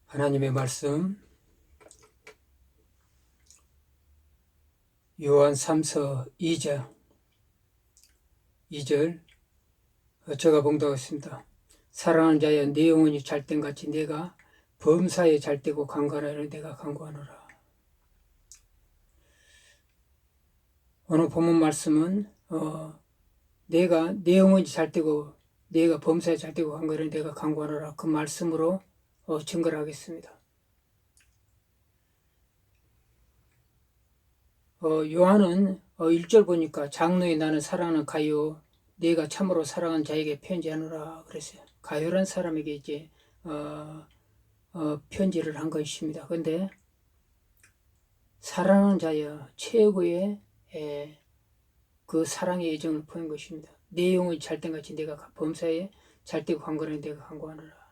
하나님의 말씀 요한 3서 2장 2절 제가 봉독하겠습니다. 사랑하는 자여 네 영혼이 잘된 같이 내가 범사에 잘되고 강건하여 내가 강구하노라. 오늘 본문 말씀은 내가 내 영혼이 잘되고 내가 범사에 잘되고 강건하여 내가 강구하노라 그 말씀으로 증거를 하겠습니다. 요한은 1절 보니까 장로의 나는 사랑하는 가요 내가 참으로 사랑하는 자에게 편지하노라 그랬어요. 가요란 사람에게 이제 편지를 한 것입니다. 근데 사랑하는 자여 최고의 그 사랑의 애정을 보인 것입니다. 내 영혼이 잘된 같이 내가 범사에 잘되고 강건하여 내가 강구하노라.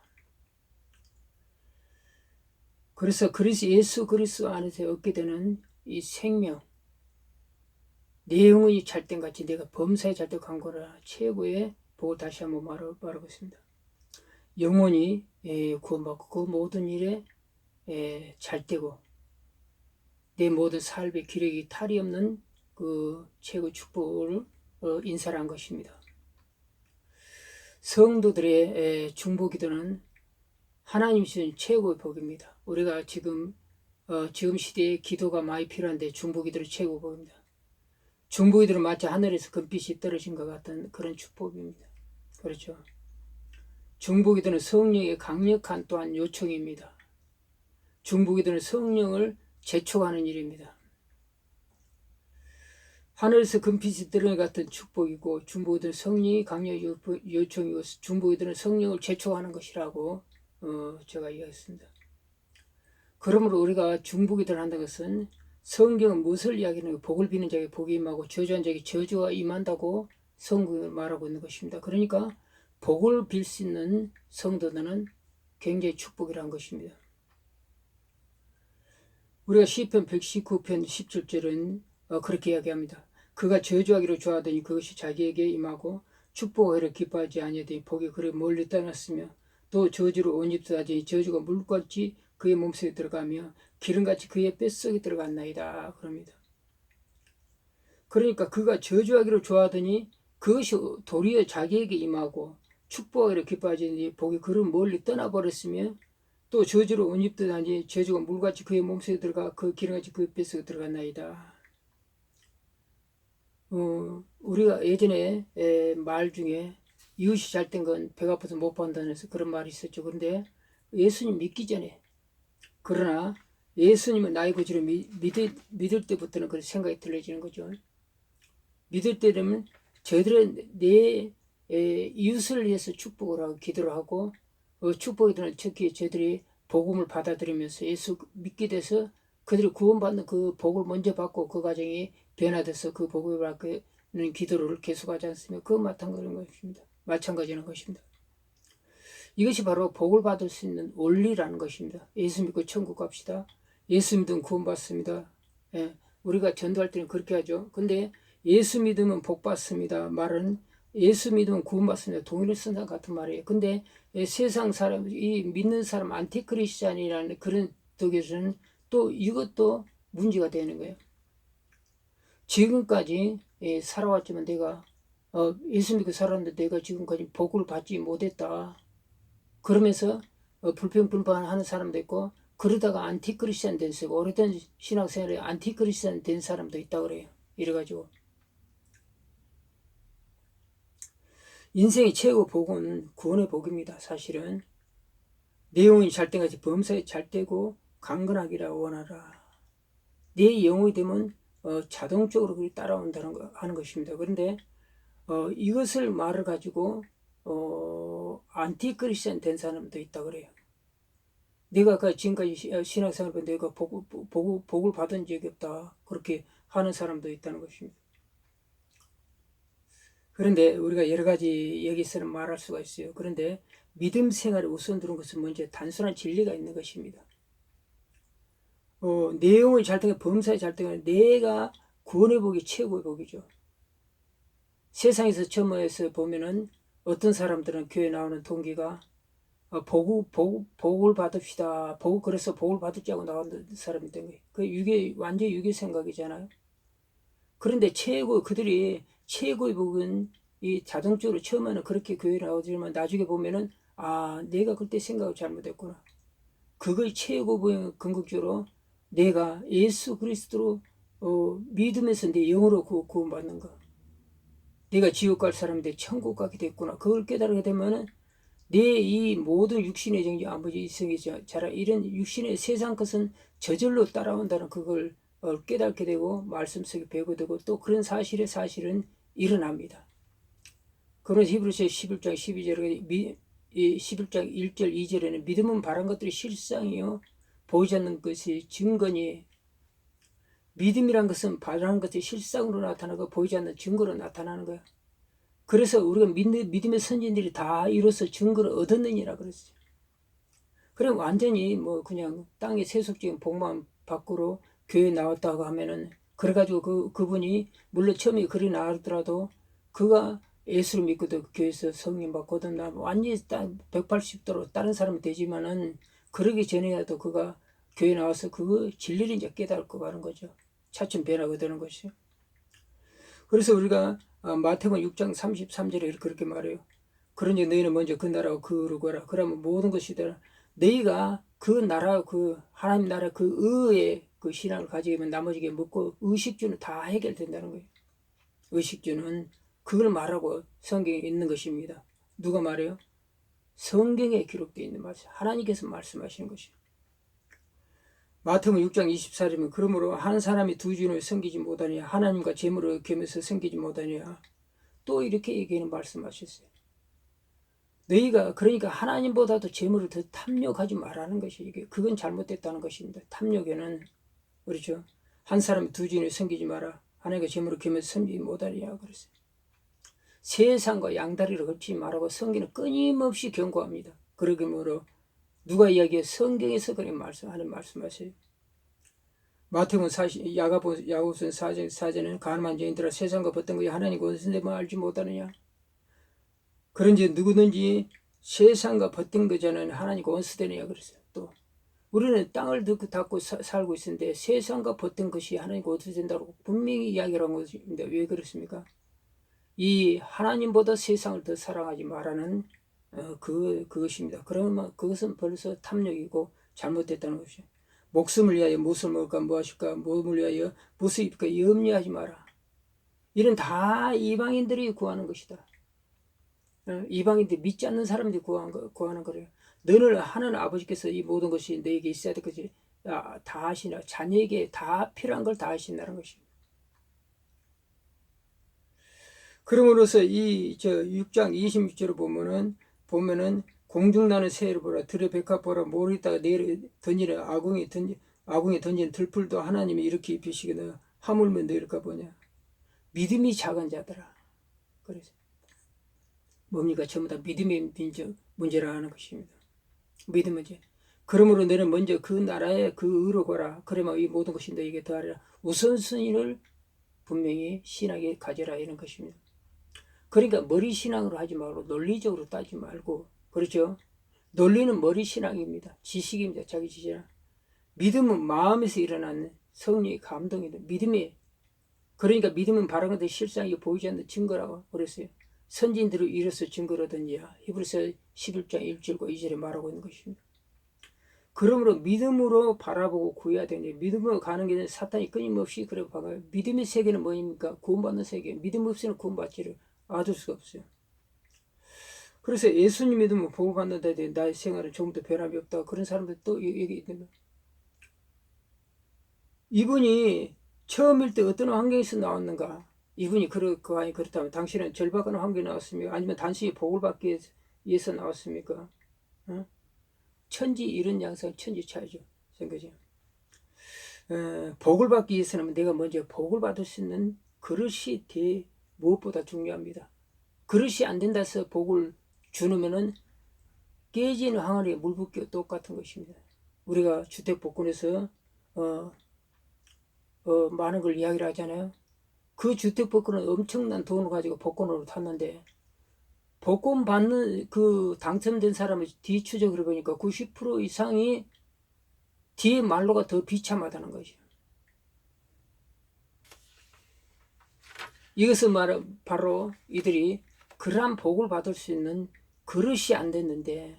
그래서 예수 그리스도 안에서 얻게 되는 이 생명 내 영혼이 잘된 같이 내가 범사에 잘되고 강건하라 최고의 복을 다시 한번 말하고 있습니다. 영혼이 구원받고 그 모든 일에 잘되고 내 모든 삶의 기력이 탈이 없는 그 최고 축복을 인사를 한 것입니다. 성도들의 중보기도는 하나님 주신 최고의 복입니다. 우리가 지금 시대에 기도가 많이 필요한데 중보기도는 최고 복입니다. 중보기도는 마치 하늘에서 금빛이 떨어진 것 같은 그런 축복입니다. 그렇죠. 중보기도는 성령의 강력한 또한 요청입니다. 중보기도는 성령을 재촉하는 일입니다. 하늘에서 금빛이 떨어진 것 같은 축복이고 중보기도는 성령이 강력 요청이고 중보기도는 성령을 재촉하는 것이라고 제가 이야기했습니다. 그러므로 우리가 중보기도를 한다는 것은 성경은 무엇을 이야기하는 복을 비는 자에게 복이 임하고 저주한 자에게 저주가 임한다고 성경을 말하고 있는 것입니다. 그러니까 복을 빌 수 있는 성도들은 굉장히 축복이라는 것입니다. 우리가 시편 119편 17절은 그렇게 이야기합니다. 그가 저주하기로 좋아하더니 그것이 자기에게 임하고 축복하기로 기뻐하지 아니하더니 복이 그를 멀리 떠났으며 또 저주로 옷 입듯 하더니 저주가 물같이 그의 몸속에 들어가며 기름같이 그의 뱃속에 들어갔나이다 그럽니다. 그러니까 그가 저주하기로 좋아하더니 그것이 도리어 자기에게 임하고 축복하기로 기뻐하지 복이 그를 멀리 떠나버렸으며 또 저주로 옷 입듯 하니 저주가 물같이 그의 몸속에 들어가 그 기름같이 그의 뱃속에 들어갔나이다. 우리가 예전에 말 중에 이웃이 잘된 건 배가 아파서 못 본다는 해서 그런 말이 있었죠. 그런데 예수님 믿기 전에 그러나 예수님은 나의 구주를 믿을 때부터는 그런 생각이 들어지는 거죠. 믿을 때 되면 저희들은 내 이웃을 위해서 축복을 하고 기도를 하고 축복이 되는 특히 저희들이 복음을 받아들이면서 예수 믿게 돼서 그들이 구원받는 그 복을 먼저 받고 그 과정이 변화돼서 그 복을 받는 기도를 계속하지 않으면 그거 마찬가지는 것입니다. 이것이 바로 복을 받을 수 있는 원리라는 것입니다. 예수 믿고 천국 갑시다. 예수 믿으면 구원받습니다. 우리가 전도할 때는 그렇게 하죠. 근데 예수 믿으면 복 받습니다. 말은 예수 믿으면 구원받습니다. 동일선 같은 말이에요. 근데 세상 사람, 이 믿는 사람 안티크리스찬이라는 그런 독에서는 또 이것도 문제가 되는 거예요. 지금까지 살아왔지만 내가 예수 믿고 살았는데 내가 지금까지 복을 받지 못했다. 그러면서 불평불만하는 사람도 있고 그러다가 안티크리스찬 된 사람, 오래된 신학생활에 안티크리스찬 된 사람도 있다 그래요. 이래가지고 인생의 최고 복은 구원의 복입니다. 사실은 내용이 잘된 같이 범사에 잘되고 강건하기라 원하라. 내 영혼이 되면 자동적으로 그게 따라온다는 하는 것입니다. 그런데 이것을 말을 가지고 안티크리스찬 된 사람도 있다 그래요. 내가 지금까지 신학생활을 내가 복을 받은 적이 없다. 그렇게 하는 사람도 있다는 것입니다. 그런데 우리가 여러 가지 여기서는 말할 수가 있어요. 그런데 믿음 생활에 우선 두는 것은 먼저 단순한 진리가 있는 것입니다. 내용을 잘 통해 범사에 잘 통해 내가 구원의 복이 최고의 복이죠. 세상에서 처음에서 보면은 어떤 사람들은 교회 나오는 동기가 복을 받읍시다. 그래서 복을 받을지 하고 나온 사람이 된 거예요. 완전 유교 생각이잖아요. 그런데 그들이 최고의 복은 이 자동적으로 처음에는 그렇게 교회에 나오지만 나중에 보면은, 내가 그때 생각을 잘못했구나. 그걸 최고 복은 궁극적으로 내가 예수 그리스도로 믿으면서 내 영으로 구원받는 거. 내가 지옥 갈 사람인데 천국 가게 됐구나. 그걸 깨달게 되면은 내 이 모든 육신의 정지 아버지 이성이 자라 이런 육신의 세상 것은 저절로 따라온다는 그걸 깨닫게 되고 말씀 속에 배우게 되고 또 그런 사실은 일어납니다. 그런 히브리서 11장 12절에 11장 1절 2절에는 믿음은 바란 것들이 실상이요 보이지 않는 것이 증거니, 믿음이란 것은 바란 것이 실상으로 나타나고 보이지 않는 증거로 나타나는 거야. 그래서 우리가 믿음의 선진들이 다 이로써 증거를 얻었느니라 그랬어요. 그럼 완전히 그냥 땅의 세속적인 복만 밖으로 교회에 나왔다고 하면은, 그래가지고 그분이 물론 처음에 그리 나왔더라도 그가 예수를 믿고도 교회에서 성령 받고든 완전히 180도로 다른 사람이 되지만은, 그러기 전에라도 그가 교회 나와서 그거 진리를 이제 깨닫고 가는 거죠. 차츰 변화가 되는 것이요. 그래서 우리가 마태복음 6장 33절에 그렇게 말해요. 그러니 너희는 먼저 그 나라와 그를 구하라. 그러면 모든 것이 되라. 너희가 그 나라, 하나님 나라 그 의의 그 신앙을 가지면 나머지게 먹고 의식주는 다 해결된다는 거예요. 의식주는 그걸 말하고 성경에 있는 것입니다. 누가 말해요? 성경에 기록되어 있는 말씀. 하나님께서 말씀하시는 것이에요. 마태복음 6장 24절이면 그러므로 한 사람이 두 주인을 섬기지 못하냐, 하나님과 재물을 겸해서 섬기지 못하냐, 또 이렇게 얘기하는 말씀하셨어요. 너희가 그러니까 하나님보다도 재물을 더 탐욕하지 말라는 것이, 그건 잘못됐다는 것입니다. 탐욕에는 그렇죠. 한 사람이 두 주인을 섬기지 마라. 하나님과 재물을 겸해서 섬기지 못하냐 그랬어요. 세상과 양다리를 걷지 말라고 성경은 끊임없이 경고합니다. 그러므로 누가 이야기해? 성경에서 그렇게 하는 말씀하세요. 마태복음 야고보서 4장에는 가늠한 죄인들아 세상과 벗던 것이 하나님과 원수됨을 알지 못하느냐. 그런지 누구든지 세상과 벗던 것자는 하나님과 원수되느냐 그랬어요. 또 우리는 땅을 닫고 살고 있는데 세상과 벗던 것이 하나님과 원수된다고 분명히 이야기를 한 것입니다. 왜 그렇습니까? 이 하나님보다 세상을 더 사랑하지 말라는 그것입니다. 그러면 그것은 벌써 탐욕이고 잘못됐다는 것이죠. 목숨을 위하여 무엇을 먹을까 무엇일까 몸을 위하여 무엇을 입을까 염려하지 마라. 이런 다 이방인들이 구하는 것이다. 이방인들이 믿지 않는 사람들이 구하는 거래요. 너를 하는 아버지께서 이 모든 것이 너에게 있어야 될 것이 다 하시나, 자녀에게 다 필요한 걸 다 하신다는 것입니다. 그러므로서 이 6장 26절을 보면은 공중나는 새를 보라, 들의 백합 보라, 모르다가 내려 던지는 아궁에 던지는 들풀도 하나님이 이렇게 입히시거든 하물며 내릴까 보냐. 믿음이 작은 자들아. 그래서 뭡니까? 전부 다 믿음의 문제라 하는 것입니다. 믿음 문제. 그러므로 너는 먼저 그 나라에 그 의로 거라. 그러면 이 모든 것이 너에게 더하리라. 우선순위를 분명히 신하게 가져라 이런 것입니다. 그러니까 머리 신앙으로 하지 말고 논리적으로 따지지 말고, 그렇죠? 논리는 머리 신앙입니다. 지식입니다. 자기 지식이나. 믿음은 마음에서 일어나는 성령의 감동이다. 그러니까 믿음은 바른 것들 실상이 보이지 않는 증거라고 그랬어요. 선진들을 이뤄서 증거라든지 히브리서 11장 1절과 2절에 말하고 있는 것입니다. 그러므로 믿음으로 바라보고 구해야 되는데, 믿음으로 가는 길은 사탄이 끊임없이 그래 봐요. 믿음의 세계는 뭐입니까? 구원받는 세계. 믿음 없이는 구원받지를 얻을 수가 없어요. 그래서 예수님 믿으면 복을 받는다 해도 나의 생활은 조금 더 변함이 없다. 그런 사람들 또 얘기했던 거예요. 이분이 처음일 때 어떤 환경에서 나왔는가? 이분이 그렇다면 당신은 절박한 환경에 나왔습니까? 아니면 단순히 복을 받기 위해서 나왔습니까? 천지 이런 양상 천지 차이죠. 그죠? 복을 받기 위해서는 내가 먼저 복을 받을 수 있는 그릇이 무엇보다 중요합니다. 그릇이 안 된다 해서 복을 주면은 깨진 항아리에 물 붓기와 똑같은 것입니다. 우리가 주택복권에서 많은 걸 이야기를 하잖아요. 그 주택복권은 엄청난 돈을 가지고 복권으로 탔는데 복권 받는 그 당첨된 사람의 뒤 추적을 해보니까 90% 이상이 뒤에 말로가 더 비참하다는 것이요. 이것은 바로 이들이 그러한 복을 받을 수 있는 그릇이 안 됐는데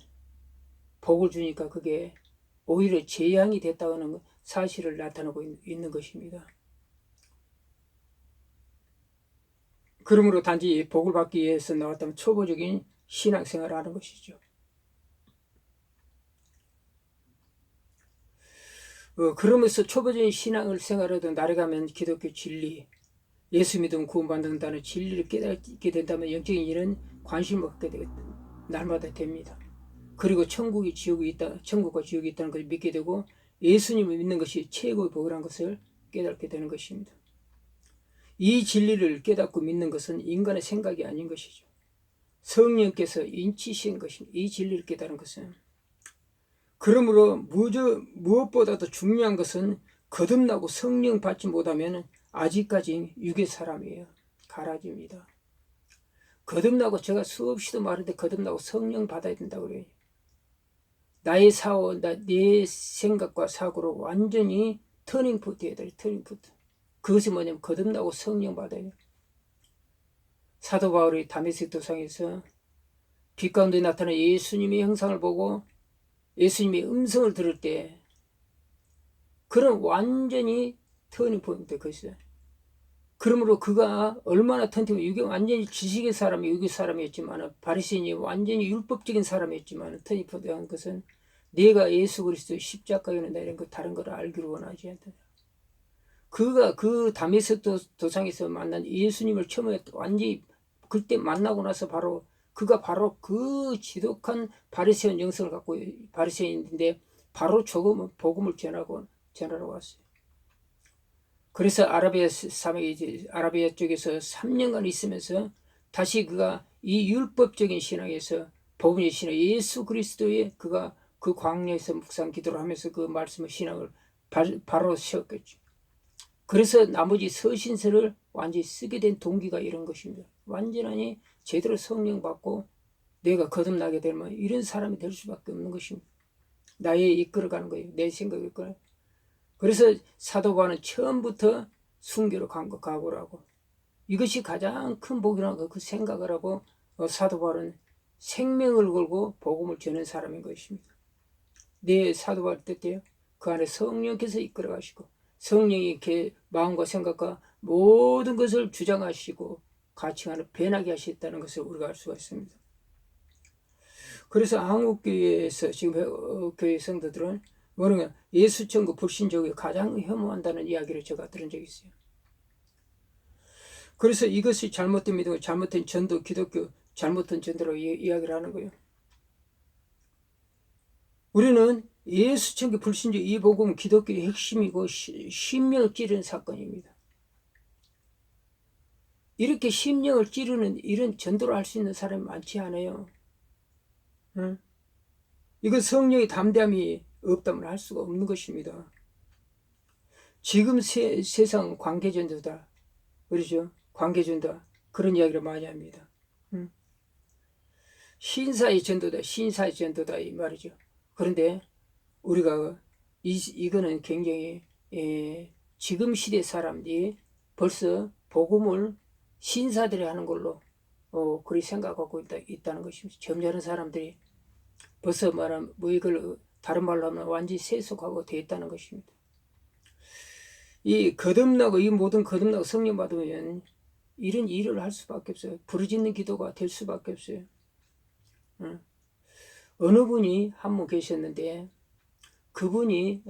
복을 주니까 그게 오히려 재앙이 됐다는 사실을 나타내고 있는 것입니다. 그러므로 단지 복을 받기 위해서 나왔다면 초보적인 신앙생활을 하는 것이죠. 그러면서 초보적인 신앙을 생활해도 나아가면 기독교 진리, 예수 믿으면 구원받는다는 진리를 깨닫게 된다면 영적인 일은 관심을 갖게 되겠다. 날마다 됩니다. 그리고 천국과 지옥이 있다는 것을 믿게 되고 예수님을 믿는 것이 최고의 복이라는 것을 깨닫게 되는 것입니다. 이 진리를 깨닫고 믿는 것은 인간의 생각이 아닌 것이죠. 성령께서 인치신 것입니다. 이 진리를 깨달은 것은. 그러므로 무엇보다도 중요한 것은 거듭나고 성령 받지 못하면 아직까지 육의 사람이에요. 가라집니다. 거듭나고 제가 수없이도 말하는데 거듭나고 성령 받아야 된다고 그래요. 나의 내 생각과 사고로 완전히 터닝포트해야 돼요. 터닝포트. 그것이 뭐냐면 거듭나고 성령 받아요. 사도 바울이 다메섹 도상에서 빛 가운데 나타난 예수님의 형상을 보고 예수님의 음성을 들을 때 그런 완전히 터닝포인트 그것이죠. 그러므로 그가 얼마나 이게 완전히 지식의 사람이 육의 사람이었지만 바리새인이 완전히 율법적인 사람이었지만 터닝포인트한 것은 내가 예수 그리스도의 십자가에 내린 것 다른 걸 알기를 원하지 않다. 그가 그 다메섹 도상에서 만난 예수님을 처음에 완전히 그때 만나고 나서 그가 바로 그 지독한 바리새인 영성을 갖고 바리새인인데 바로 조금 복음을 전하러 왔어요. 그래서 아라비아 쪽에서 3년간 있으면서 다시 그가 이 율법적인 신앙에서 복음의 신앙 예수 그리스도의 그가 그 광야에서 묵상 기도를 하면서 그 말씀의 신앙을 바로 세웠겠죠. 그래서 나머지 서신서를 완전히 쓰게 된 동기가 이런 것입니다. 완전히 제대로 성령 받고 내가 거듭나게 되면 이런 사람이 될 수밖에 없는 것입니다. 나의 이끌어가는 거예요. 내 생각을 이끌어. 그래서 사도 바울은 처음부터 순교로 각오라고. 이것이 가장 큰 복이라고 그 생각을 하고 사도 바울은 생명을 걸고 복음을 전하는 사람인 것입니다. 내 사도 바울 뜻대요. 그 안에 성령께서 이끌어 가시고 성령이 마음과 생각과 모든 것을 주장하시고 가칭하는 변하게 하셨다는 것을 우리가 알 수가 있습니다. 그래서 한국교회에서 지금 교회 성도들은 뭐냐면 예수천국 불신족이 가장 혐오한다는 이야기를 제가 들은 적이 있어요. 그래서 이것이 잘못된 믿음, 잘못된 전도, 기독교 잘못된 전도로 이야기를 하는 거예요. 우리는 예수천국 불신족 이 복음 기독교의 핵심이고 심령을 찌르는 사건입니다. 이렇게 심령을 찌르는 이런 전도를 할 수 있는 사람이 많지 않아요. 응? 이건 성령의 담대함이 없다면 할 수가 없는 것입니다. 지금 세상 관계전도다. 그렇죠? 관계전도다. 그런 이야기를 많이 합니다. 응? 신사의 전도다. 신사의 전도다. 이 말이죠. 그런데 우리가 이거는 굉장히 지금 시대 사람들이 벌써 복음을 신사들이 하는 걸로 그리 생각하고 있다는 것입니다. 점잖은 사람들이 벌써 말하면 이걸 다른 말로 하면 완전히 세속하고 되어 있다는 것입니다. 이 모든 거듭나고 성령 받으면 이런 일을 할 수밖에 없어요. 부르짖는 기도가 될 수밖에 없어요. 어느 분이 한 분 계셨는데 그분이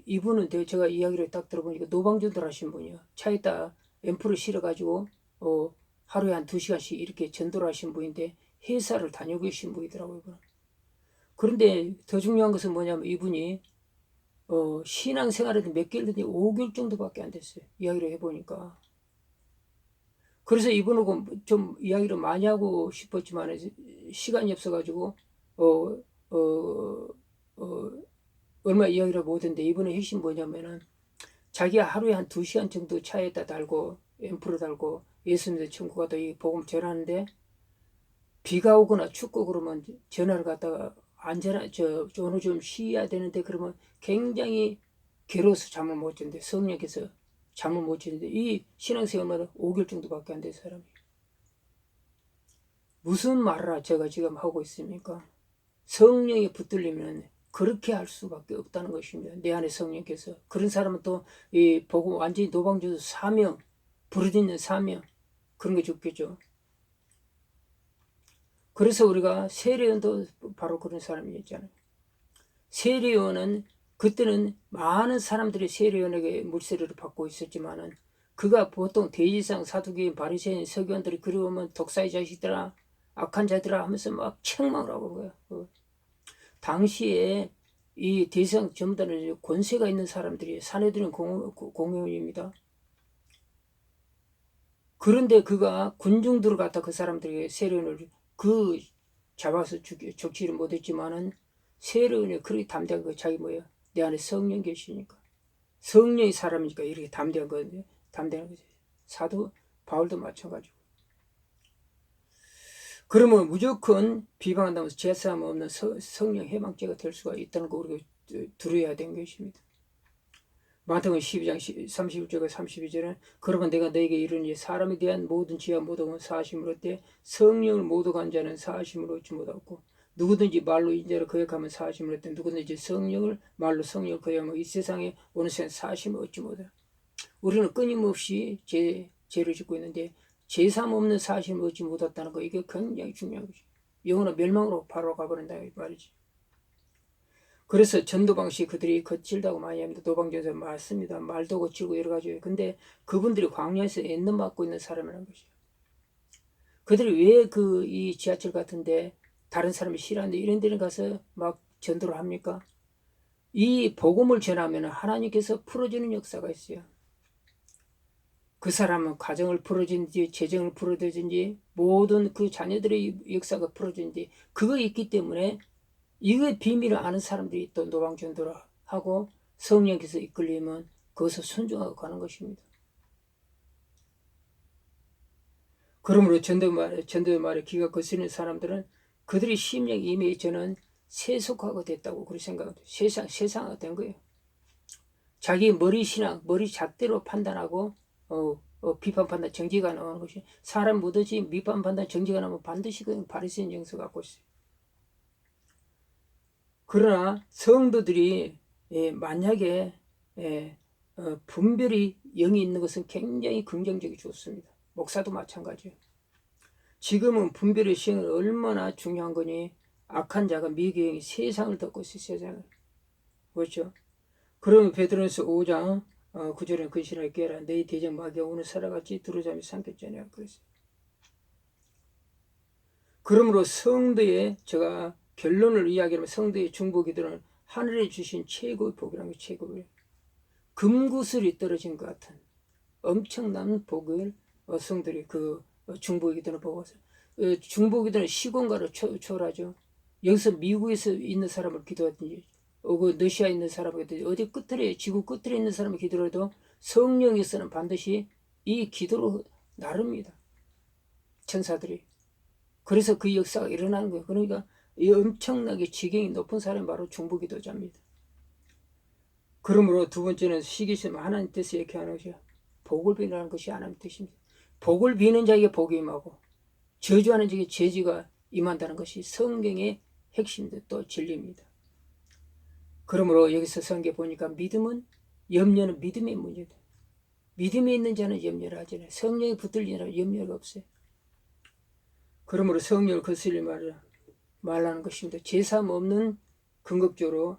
이분은 제가 이야기를 딱 들어보니까 노방전도를 하신 분이요. 차에다 앰프를 실어가지고 하루에 한 2시간씩 이렇게 전도를 하신 분인데 회사를 다니고 계신 분이더라고요. 그런데 더 중요한 것은 뭐냐면 이분이 신앙생활에 몇 개월 됐는데 5개월 정도밖에 안 됐어요. 이야기를 해보니까. 그래서 이분하고 좀 이야기를 많이 하고 싶었지만 시간이 없어가지고 얼마 이야기를 못했는데 이분의 핵심 뭐냐면은 자기가 하루에 한 2시간 정도 차에다 달고 앰프를 달고 예수님의 천국 가다 이 복음 전하는데 비가 오거나 춥고 그러면 전화를 갖다가 오늘 좀 쉬어야 되는데 그러면 굉장히 괴로워서 잠을 못 자는데 성령께서 잠을 못 자는데 이 신앙생활마다 5개월 정도밖에 안 된 사람이 무슨 말을 제가 지금 하고 있습니까? 성령이 붙들리면 그렇게 할 수밖에 없다는 것입니다. 내 안에 성령께서. 그런 사람은 또 이 보고 완전히 노방주도 사명, 부르짖는 사명 그런 게 좋겠죠. 그래서 우리가 세례원도 바로 그런 사람이었잖아요. 세례원은 그때는 많은 사람들이 세례원에게 물세례를 받고 있었지만은 그가 보통 대지상 사두개인 바리새인 서기관들이 그리우면 독사의 자식들아 악한 자들아 하면서 막 책망을 하고 거예요. 당시에 이 대지상 전부 다는 권세가 있는 사람들이 사내들은 공회원입니다. 그런데 그가 군중들을 갖다 그 사람들에게 세례원을 잡아서 적지를 못했지만은 세례원이 그렇게 담대한 거 자기 뭐야 내 안에 성령 계시니까 성령이 사람이니까 이렇게 담대한 건데 담대한 거지. 사도 바울도 마찬가지고. 그러면 무조건 비방한다면서 죄사함 없는 성령 해방죄가 될 수가 있다는 거 우리가 들어야 되는 것입니다. 마태복음 12장 31절과 32절은 그러면 내가 너에게 이르니 사람에 대한 모든 지하 모독은 사심을 얻되 성령을 모독한 자는 사심을 얻지 못하고 누구든지 말로 인자로 거역하면 사심을 얻되 누구든지 말로 성령을 거역하면 이 세상에 어느 순간 사심을 얻지 못해. 우리는 끊임없이 죄를 짓고 있는데 죄삼 없는 사심을 얻지 못했다는 거 이게 굉장히 중요한 거죠. 영혼은 멸망으로 바로 가버린다 말이지. 그래서 전도 방식 그들이 거칠다고 많이 합니다. 도방전에서 맞습니다. 말도 거칠고 여러 가지. 근데 그분들이 광야에서 엔너 맞고 있는 사람이라는 것이에요. 그들이 왜 이 지하철 같은데 다른 사람이 싫어하는데 이런 데는 가서 막 전도를 합니까? 이 복음을 전하면 하나님께서 풀어주는 역사가 있어요. 그 사람은 가정을 풀어준지 재정을 풀어주든지 모든 그 자녀들의 역사가 풀어준지 그거 있기 때문에 이거의 비밀을 아는 사람들이 또 노방전도를 하고 성령께서 이끌리면 그것을 순종하고 가는 것입니다. 그러므로 전도의 말에 귀가 거스르는 사람들은 그들의 심령 이미 저는 세속화가 됐다고 그렇게 생각합니다. 세상화가 된 거예요. 자기 머리 신앙, 머리 잣대로 판단하고 비판 판단 정지가 나오는 것이 사람 뭐든지 비판 판단 정지가 나오면 반드시 그 바리새인 영성 갖고 있어요. 그러나 성도들이 만약에 분별이 영이 있는 것은 굉장히 긍정적이 좋습니다. 목사도 마찬가지예요. 지금은 분별의 시행은 얼마나 중요한 거니 악한 자가 미개영이 세상을 덮고 있어요. 세상을. 그렇죠? 그러면 베드로전서 5장 9절에 근신하게 깨라 내 대적 마귀가 오늘 살아같이 두루잠이 삼켰잖아요. 그랬어요. 그러므로 성도의 제가 결론을 이야기하면 성도의 중보기도는 하늘에 주신 최고의 복이라는 게 최고예요. 금구슬이 떨어진 것 같은 엄청난 복을 성들이 중보기도를 보고서 중보기도는 시공간을 초월하죠. 여기서 미국에서 있는 사람을 기도하든지 러시아에 있는 사람을 기도하든지 어디 끝에 지구 끝에 있는 사람을 기도해도 성령에서는 반드시 이 기도로 나릅니다. 천사들이. 그래서 그 역사가 일어나는 거예요. 그러니까 이 엄청나게 지경이 높은 사람이 바로 중보기도자입니다. 그러므로 두 번째는 시기심 하나님 뜻을 이렇게 하는 것이요. 복을 비라는 것이 하나님 뜻입니다. 복을 비는 자에게 복이 임하고 저주하는 자에게 저주가 임한다는 것이 성경의 핵심도 또 진리입니다. 그러므로 여기서 성경 보니까 염려는 믿음의 문제다. 믿음이 있는 자는 염려를 하지 않아요. 성령이 붙들리느라 염려가 없어요. 그러므로 성령을 거슬리 말하는 것입니다. 제삼 없는 궁극적으로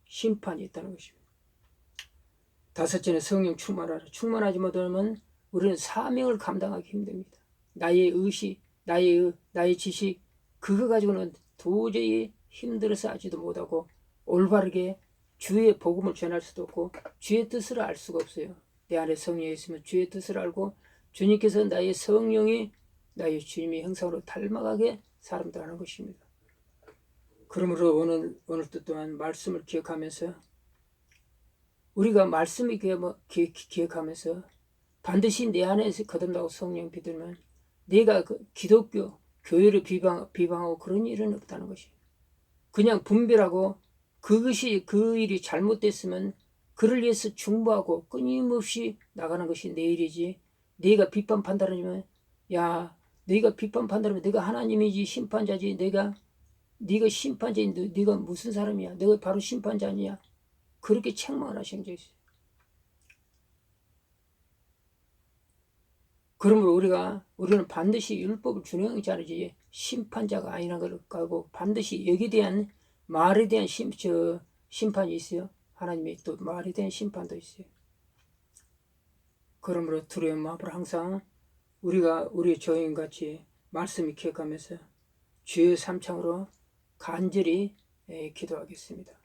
심판이 있다는 것입니다. 다섯째는 성령 충만하라. 충만하지 못하면 우리는 사명을 감당하기 힘듭니다. 나의 의식, 나의 지식 그거 가지고는 도저히 힘들어서 하지도 못하고 올바르게 주의 복음을 전할 수도 없고 주의 뜻을 알 수가 없어요. 내 안에 성령이 있으면 주의 뜻을 알고 주님께서 나의 성령이 나의 주님의 형상으로 닮아가게 사람들 하는 것입니다. 그러므로 오늘도 또한 말씀을 기억하면서 우리가 말씀을 기억하면서 반드시 내 안에서 거듭나고 성령 믿으면 내가 그 기독교 교회를 비방하고 그런 일은 없다는 것이. 그냥 분별하고 그것이 그 일이 잘못됐으면 그를 위해서 중보하고 끊임없이 나가는 것이 내 일이지. 네가 비판 판단하면 야 네가 비판 판단하면 네가 하나님이지 심판자지. 네가 심판자인데 네가 무슨 사람이야. 네가 바로 심판자 아니야. 그렇게 책망을 하신 적이 있어요. 그러므로 우리는 반드시 율법을 준행하지 않지 심판자가 아니라는 걸 알고 반드시 여기에 대한 말에 대한 심판이 있어요. 하나님의 또 말에 대한 심판도 있어요. 그러므로 두려운 마음으로 항상 우리가 우리 저인같이 말씀을 기억하면서 주의 삼창으로 간절히 기도하겠습니다.